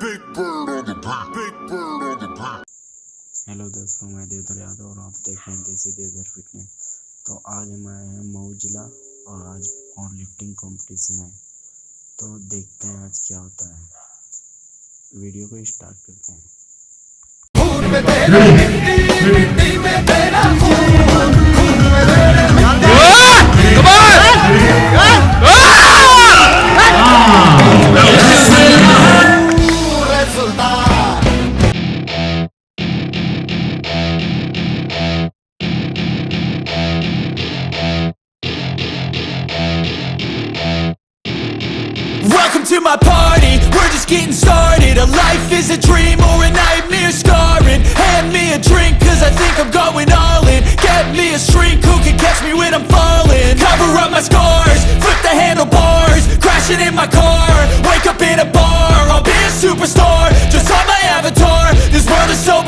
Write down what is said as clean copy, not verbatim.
Hello दोस्तों, मैं देवधर यादव और आप देख रहे हैं देसी देवधर फिटनेस। तो आज मैं हैं मऊ जिला और आज पावर लिफ्टिंग कंपटीशन है। तो देखते हैं आज क्या होता है। वीडियो को स्टार्ट करते हैं। Welcome to my party, we're just getting started. A life is a dream or a nightmare scarring. Hand me a drink cause I think I'm going all in. Get me a shrink who can catch me when I'm falling. Cover up my scars, flip the handlebars, crashing in my car.